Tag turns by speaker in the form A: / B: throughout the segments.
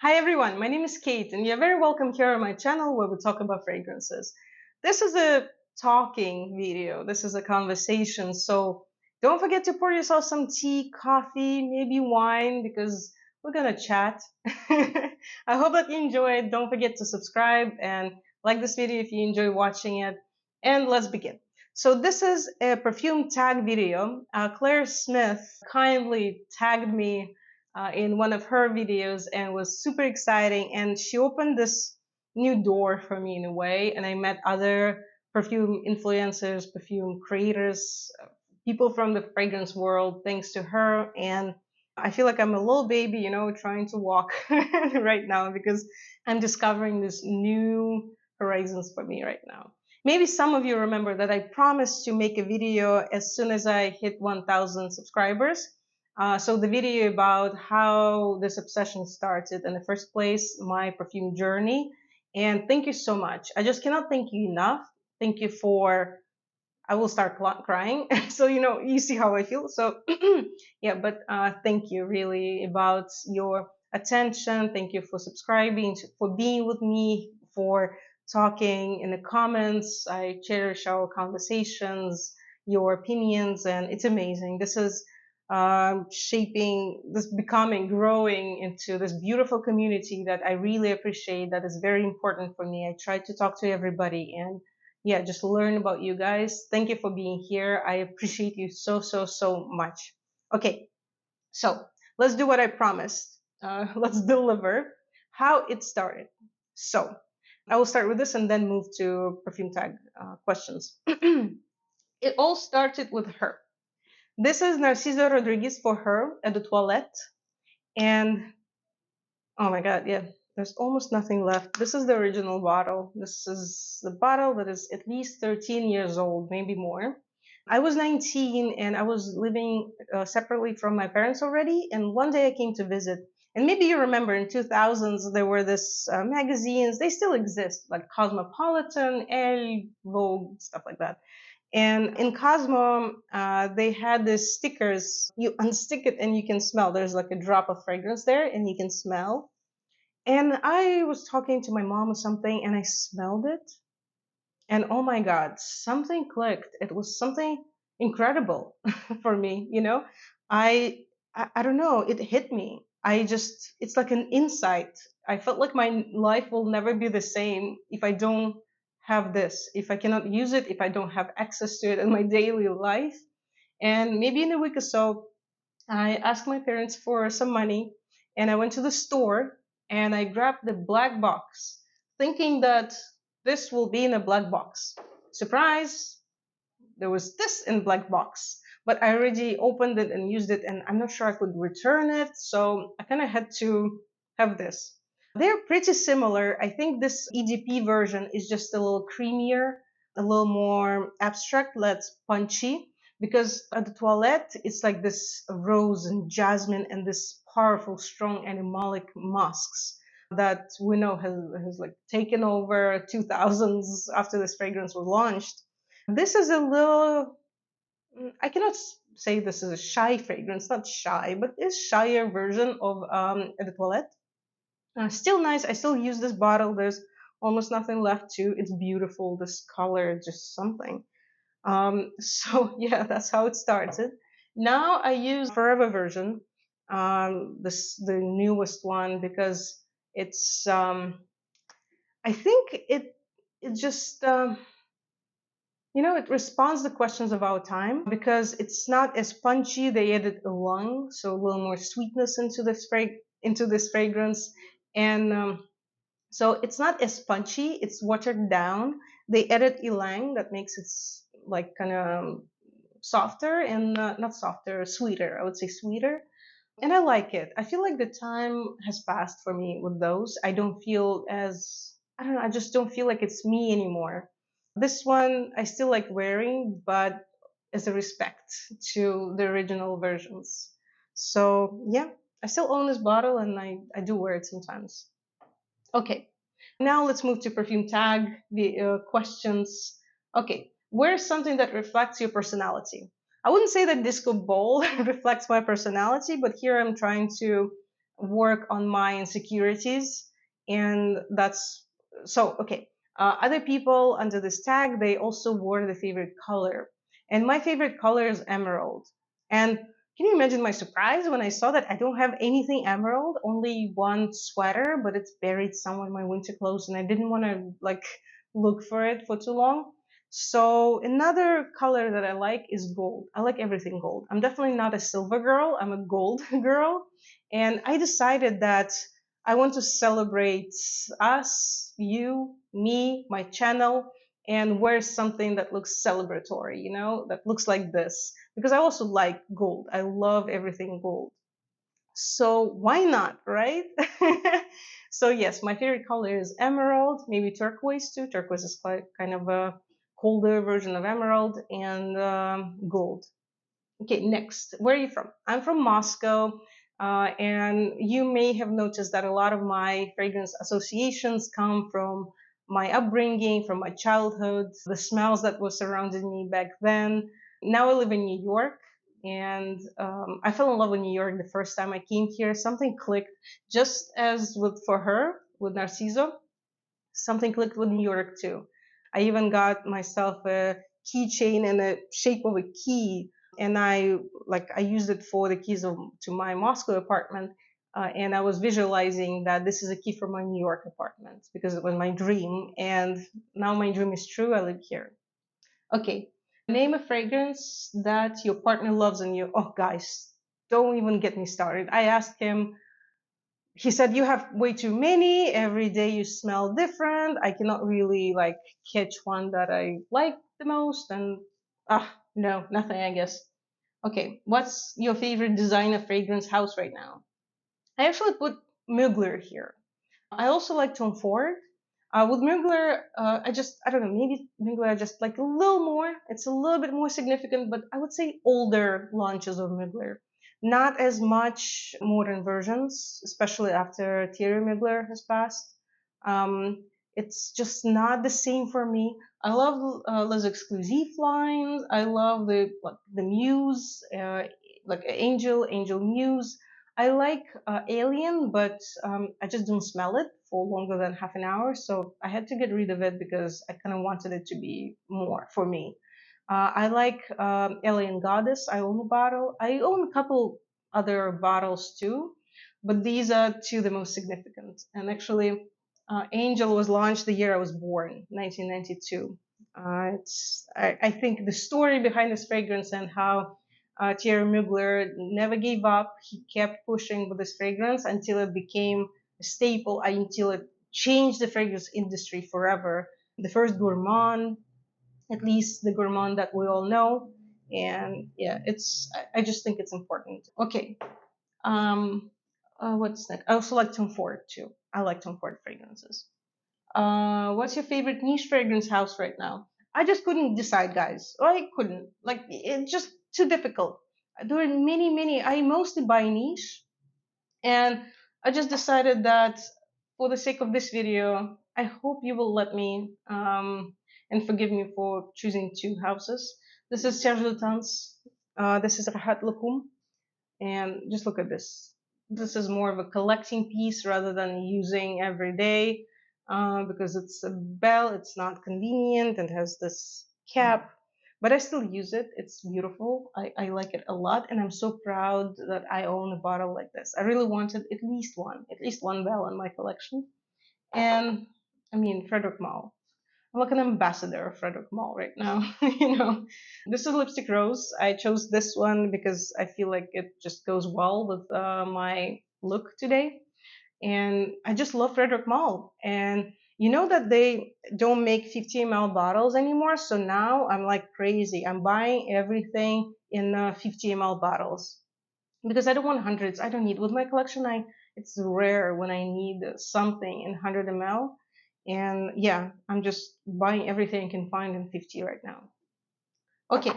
A: Hi everyone, my name is Kate and you're very welcome here on my channel where we talk about fragrances. This is a talking video, this is a conversation, so don't forget to pour yourself some tea, coffee, maybe wine because we're gonna chat. I hope that you enjoyed. Don't forget to subscribe and like this video if you enjoy watching it. And let's begin. So this is a perfume tag video. Claire Smith kindly tagged me in one of her videos and was super exciting. And she opened this new door for me in a way. And I met other perfume influencers, perfume creators, people from the fragrance world thanks to her. And I feel like I'm a little baby, trying to walk right now because I'm discovering this new horizons for me right now. Maybe some of you remember that I promised to make a video as soon as I hit 1,000 subscribers. So the video about how this obsession started in the first place, my perfume journey. And thank you so much. I just cannot thank you enough. Thank you for, I will start crying. So, you see how I feel. So yeah, but thank you really about your attention. Thank you for subscribing, for being with me, for talking in the comments. I cherish our conversations, your opinions, and it's amazing. This is shaping, this becoming, growing into this beautiful community that I really appreciate. That is very important for me. I try to talk to everybody and yeah, just learn about you guys. Thank you for being here. I appreciate you so, so, so much. Okay, so let's do what I promised. Let's deliver how it started. So I will start with this and then move to perfume tag questions. It all started with her. This is Narciso Rodriguez for Her at the toilette. And oh my god, yeah, there's almost nothing left. This is the original bottle. This is the bottle that is at least 13 years old, maybe more. I was 19 and I was living separately from my parents already. And one day I came to visit. And maybe you remember in 2000s there were this magazines. They still exist, like Cosmopolitan, Elle, Vogue, stuff like that. And in Cosmo, they had these stickers. You unstick it and you can smell. There's like a drop of fragrance there, and you can smell. And I was talking to my mom or something, and I smelled it. And oh my God, something clicked. It was something incredible for me, I don't know, it hit me. It's like an insight. I felt like my life will never be the same if I don't have this, if I cannot use it, if I don't have access to it in my daily life. And maybe in a week or so, I asked my parents for some money and I went to the store and I grabbed the black box, thinking that this will be in a black box. Surprise! There was this in black box, but I already opened it and used it, and I'm not sure I could return it, so I kind of had to have this. They're pretty similar. I think this EDP version is just a little creamier, a little more abstract, less punchy, because at the toilette, it's like this rose and jasmine and this powerful, strong animalic musks that we know has like taken over 2000s after this fragrance was launched. This is a little, I cannot say this is a shy fragrance, not shy, but it's shyer version of Eau de Toilette. Still nice. I still use this bottle. There's almost nothing left too. It's beautiful. This color, just something. So yeah, that's how it started. Now I use Forever version, the newest one because it's I think it just it responds to questions of our time because it's not as punchy. They added a lung, so a little more sweetness into this fragrance, and so it's not as punchy. It's watered down. They added ylang that makes it like kind of softer and not softer, sweeter. I would say sweeter. And I like it. I feel like the time has passed for me with those. I don't feel as, I don't know, I just don't feel like it's me anymore. This one I still like wearing, but as a respect to the original versions. So yeah, I still own this bottle and I do wear it sometimes. Okay, now let's move to perfume tag, the questions. Okay, wear something that reflects your personality. I wouldn't say that disco ball reflects my personality, but here I'm trying to work on my insecurities. And that's so okay. Other people under this tag, they also wore the favorite color. And my favorite color is emerald. And can you imagine my surprise when I saw that I don't have anything emerald, only one sweater, but it's buried somewhere in my winter clothes, and I didn't want to like look for it for too long. So another color that I like is gold. I like everything gold. I'm definitely not a silver girl. I'm a gold girl. And I decided that I want to celebrate us, you, me, my channel, and wear something that looks celebratory, that looks like this. Because I also like gold. I love everything gold. So why not, right? So yes, my favorite color is emerald, maybe turquoise too. Turquoise is quite kind of a colder version of emerald, and gold. Okay, next. Where are you from? I'm from Moscow, and you may have noticed that a lot of my fragrance associations come from my upbringing, from my childhood, the smells that were surrounding me back then. Now I live in New York, and I fell in love with New York the first time I came here. Something clicked, just as with for her, with Narciso, something clicked with New York too. I even got myself a keychain in the shape of a key, and I used it for the keys to my Moscow apartment. And I was visualizing that this is a key for my New York apartment because it was my dream, and now my dream is true. I live here. Okay, name a fragrance that your partner loves and you. Oh, guys, don't even get me started. I asked him, he said, you have way too many, every day you smell different, I cannot really like catch one that I like the most. And no, nothing, I guess. Okay, what's your favorite designer fragrance house right now? I actually put Mugler here. I also like Tom Ford. With Mugler, I don't know, maybe Mugler I just like a little more. It's a little bit more significant, but I would say older launches of Mugler. Not as much modern versions, especially after Thierry Mugler has passed. Um, it's just not the same for me. I love Les Exclusifs lines. I love the Muse, like Angel Muse. I like Alien, but I just don't smell it for longer than half an hour. So I had to get rid of it because I kind of wanted it to be more for me. I like Alien Goddess. I own a bottle. I own a couple other bottles too, but these are two the most significant. And actually, Angel was launched the year I was born, 1992. I think the story behind this fragrance and how Thierry Mugler never gave up. He kept pushing with this fragrance until it became a staple, until it changed the fragrance industry forever. The first gourmand, at least the gourmand that we all know. And yeah, I just think it's important. Okay. Um, what's next? I also like Tom Ford too. I like Tom Ford fragrances. What's your favorite niche fragrance house right now? I just couldn't decide, guys. I couldn't. Like, it's just too difficult. There are many. I mostly buy niche, and I just decided that for the sake of this video, I hope you will let me and forgive me for choosing two houses. This is Serge Lutens. This is Rahat Lakum, and just look at this. This is more of a collecting piece rather than using every day, because it's a bell, it's not convenient and has this cap, but I still use it. It's beautiful. I like it a lot, and I'm so proud that I own a bottle like this. I really wanted at least one bell in my collection. And I mean, Frederic Malle. I'm like an ambassador of Frederic Malle right now. This is Lipstick Rose. I chose this one because I feel like it just goes well with my look today. And I just love Frederic Malle. And you know that they don't make 50 ml bottles anymore. So now I'm like crazy. I'm buying everything in 50 ml bottles because I don't want hundreds. I don't need with my collection. It's rare when I need something in 100 ml. And yeah, I'm just buying everything I can find in 50 right now. Okay,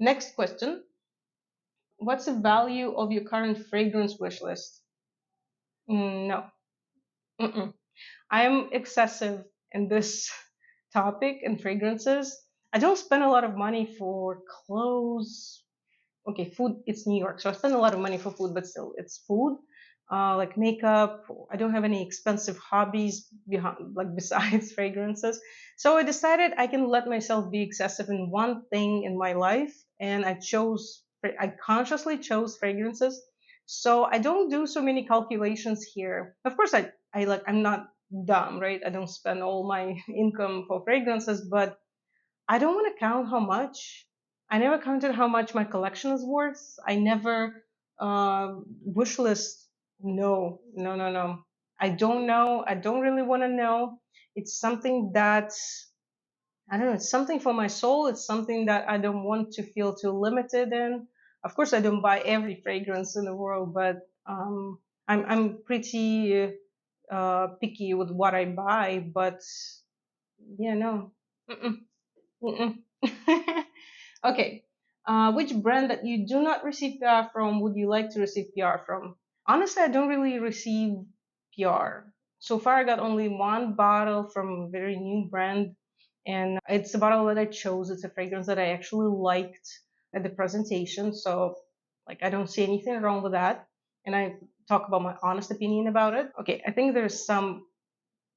A: next question. What's the value of your current fragrance wish list? No. Mm-mm. I am excessive in this topic and fragrances. I don't spend a lot of money for clothes. Okay, food, it's New York, so I spend a lot of money for food, but still, it's food. like makeup. I don't have any expensive hobbies behind, like besides fragrances. So I decided I can let myself be excessive in one thing in my life, and I consciously chose fragrances. So I don't do so many calculations here. Of course, I'm not dumb, right? I don't spend all my income for fragrances, but I don't want to count how much. I never counted how much my collection is worth. I never wish list. No, no, no, no. I don't know. I don't really want to know. It's something that I don't know. It's something for my soul. It's something that I don't want to feel too limited in. Of course, I don't buy every fragrance in the world, but I'm pretty picky with what I buy. But yeah, no. Mm-mm. Mm-mm. Okay. Which brand that you do not receive PR from would you like to receive PR from? Honestly, I don't really receive PR. So far, I got only one bottle from a very new brand, and it's a bottle that I chose. It's a fragrance that I actually liked at the presentation. So, like, I don't see anything wrong with that. And I talk about my honest opinion about it. Okay, I think there's some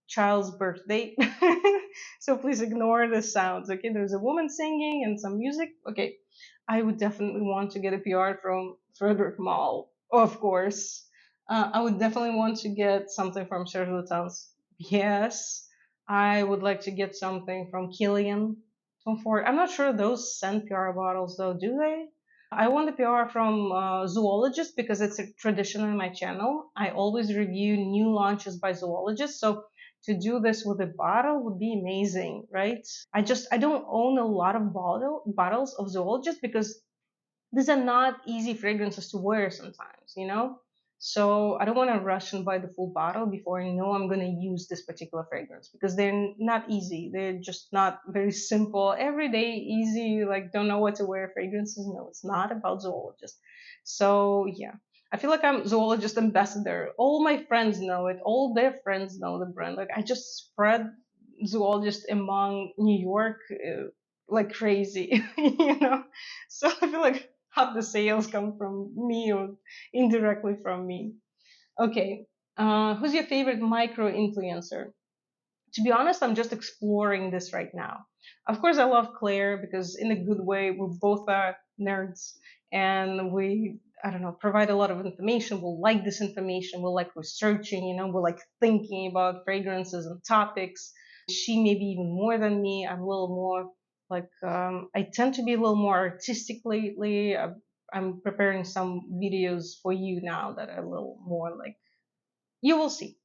A: child's birthday. So please ignore the sounds. Okay, there's a woman singing and some music. Okay, I would definitely want to get a PR from Frederic Malle, of course. I would definitely want to get something from Serge Lutens. Yes, I would like to get something from Killian Tom Ford. I'm not sure those send PR bottles though, do they? I want the PR from Zoologist because it's a tradition on my channel. I always review new launches by zoologists, so to do this with a bottle would be amazing, right? I don't own a lot of bottles of zoologist because these are not easy fragrances to wear sometimes, you know? So I don't want to rush and buy the full bottle before I know I'm going to use this particular fragrance because they're not easy. They're just not very simple, everyday, easy, like don't know what to wear fragrances. No, it's not about zoologist. So yeah, I feel like I'm zoologist ambassador. All my friends know it. All their friends know the brand. Like I just spread zoologist among New York like crazy, you know? So I feel like half the sales come from me or indirectly from me. Okay, who's your favorite micro influencer? To be honest, I'm just exploring this right now. Of course, I love Claire because, in a good way, we both are nerds and I don't know, provide a lot of information. We'll like this information. We'll like researching, you know, we'll like thinking about fragrances and topics. She maybe even more than me. I'm a little more like, I tend to be a little more artistic lately. I'm preparing some videos for you now that are a little more like, you will see.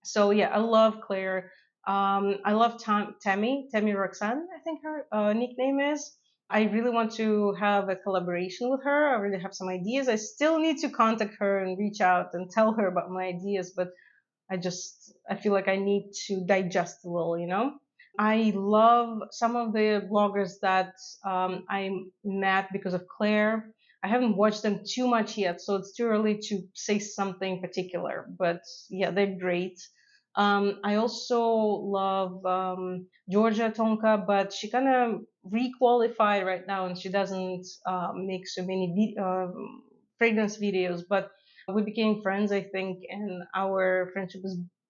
A: So yeah, I love Claire. I love Tammy Roxanne, I think her nickname is. I really want to have a collaboration with her. I really have some ideas. I still need to contact her and reach out and tell her about my ideas, but I feel like I need to digest a little, you know? I love some of the bloggers that I met because of Claire. I haven't watched them too much yet, so it's too early to say something particular. But yeah, they're great. I also love Georgia Tonka, but she kind of requalified right now, and she doesn't make so many fragrance videos. But we became friends, I think, and our friendship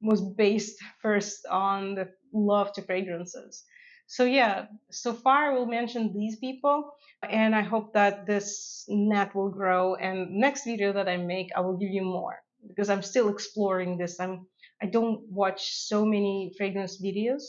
A: was based first on the love to fragrances. So yeah, so far we'll mention these people, and I hope that this net will grow. And next video that I make, I will give you more because I'm still exploring this. I don't watch so many fragrance videos.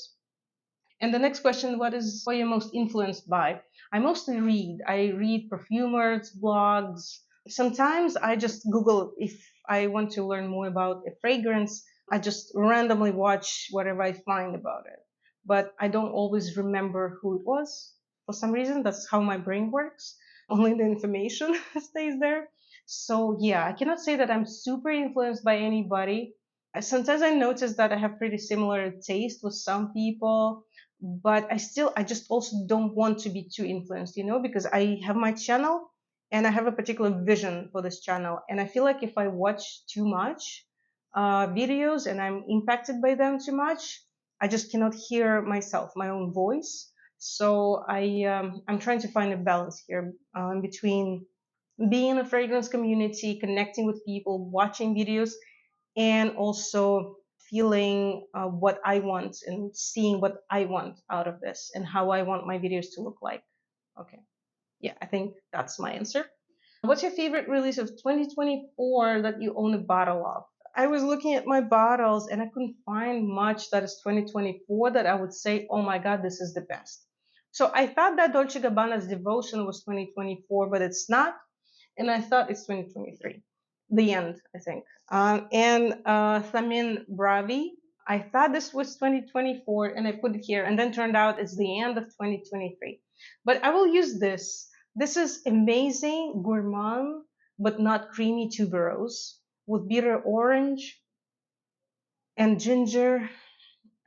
A: And the next question, what are you most influenced by? I mostly read. I read perfumers, blogs. Sometimes I just Google if I want to learn more about a fragrance. I just randomly watch whatever I find about it. But I don't always remember who it was. For some reason, that's how my brain works. Only the information stays there. So yeah, I cannot say that I'm super influenced by anybody. Sometimes I notice that I have pretty similar taste with some people, but I just also don't want to be too influenced, you know, because I have my channel and I have a particular vision for this channel. And I feel like if I watch too much videos and I'm impacted by them too much, I just cannot hear myself, my own voice. So I'm trying to find a balance here between being in a fragrance community, connecting with people, watching videos, and also feeling what I want and seeing what I want out of this and how I want my videos to look like. Okay. Yeah, I think that's my answer. What's your favorite release of 2024 that you own a bottle of? I was looking at my bottles and I couldn't find much that is 2024 that I would say, oh my God, this is the best. So I thought that Dolce Gabbana's Devotion was 2024, but it's not. And I thought it's 2023. The end, I think. And Thamin Bravi, I thought this was 2024 and I put it here, and then turned out it's the end of 2023. But I will use this. This is amazing gourmand, but not creamy tuberose with bitter orange and ginger.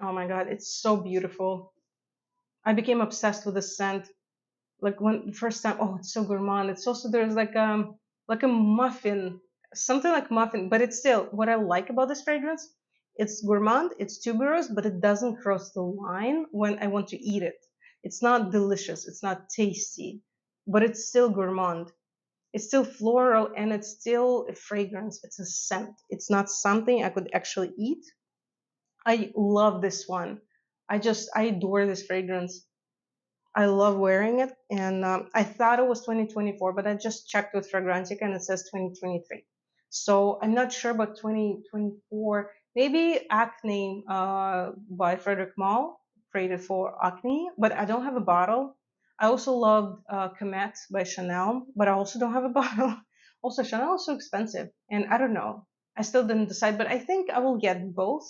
A: Oh my God, it's so beautiful. I became obsessed with the scent. Like when the first time, oh, it's so gourmand. It's also there's like a muffin, something like muffin, but it's still what I like about this fragrance. It's gourmand, it's tuberose, but it doesn't cross the line when I want to eat it. It's not delicious, it's not tasty, but it's still gourmand. It's still floral and it's still a fragrance. It's a scent. It's not something I could actually eat. I love this one. I adore this fragrance. I love wearing it, and I thought it was 2024, but I just checked with Fragrantica and it says 2023. So I'm not sure about 2024. Maybe Acne by Frederic Malle, created for acne, but I don't have a bottle. I also loved Comet by Chanel, but I also don't have a bottle. Also, Chanel is so expensive, and I don't know. I still didn't decide, but I think I will get both,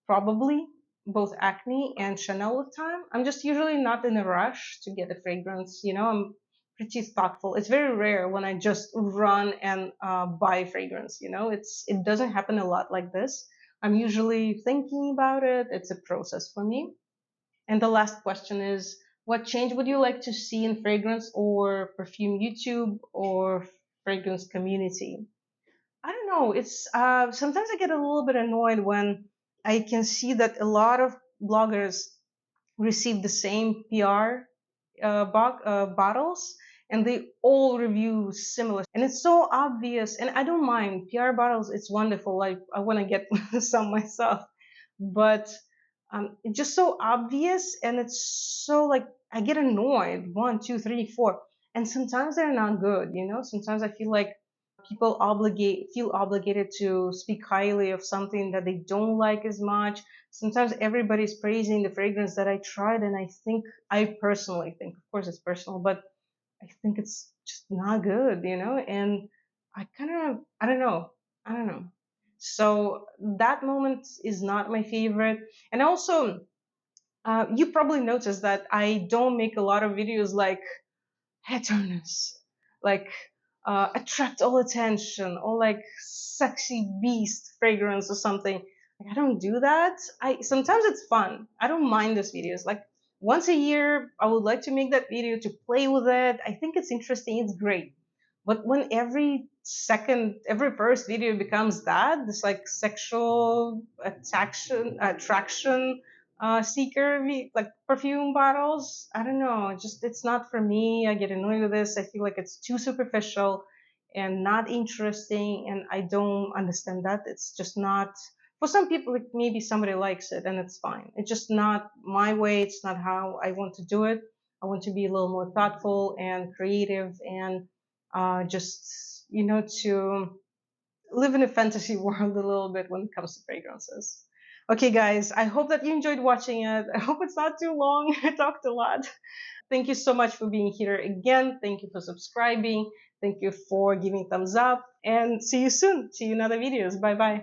A: probably both Acne and Chanel with time. I'm just usually not in a rush to get a fragrance. I'm pretty thoughtful. It's very rare when I just run and buy fragrance. It doesn't happen a lot like this. I'm usually thinking about it. It's a process for me. And the last question is, what change would you like to see in fragrance or perfume YouTube or fragrance community? I don't know. It's sometimes I get a little bit annoyed when I can see that a lot of bloggers receive the same PR bottles and they all review similar, and it's so obvious. And I don't mind PR bottles; it's wonderful. Like I want to get some myself, but it's just so obvious, and it's so like I get annoyed. One, two, three, four, and sometimes they're not good. Sometimes I feel like people feel obligated to speak highly of something that they don't like as much. Sometimes everybody's praising the fragrance that I tried, and I personally think, of course it's personal, but I think it's just not good, and I don't know. So that moment is not my favorite. And also, you probably noticed that I don't make a lot of videos like heteronis, like attract all attention, or like sexy beast fragrance or something. Like, I don't do that. I sometimes it's fun. I don't mind those videos. Like once a year, I would like to make that video to play with it. I think it's interesting. It's great. But when every first video becomes that, this like sexual attraction seeker, like perfume bottles. I don't know. It's not for me. I get annoyed with this. I feel like it's too superficial and not interesting, and I don't understand that. It's just not for some people. Like maybe somebody likes it, and it's fine. It's just not my way. It's not how I want to do it. I want to be a little more thoughtful and creative, and just to live in a fantasy world a little bit when it comes to fragrances. Okay, guys, I hope that you enjoyed watching it. I hope it's not too long. I talked a lot. Thank you so much for being here again. Thank you for subscribing. Thank you for giving thumbs up. And see you soon. See you in other videos. Bye bye.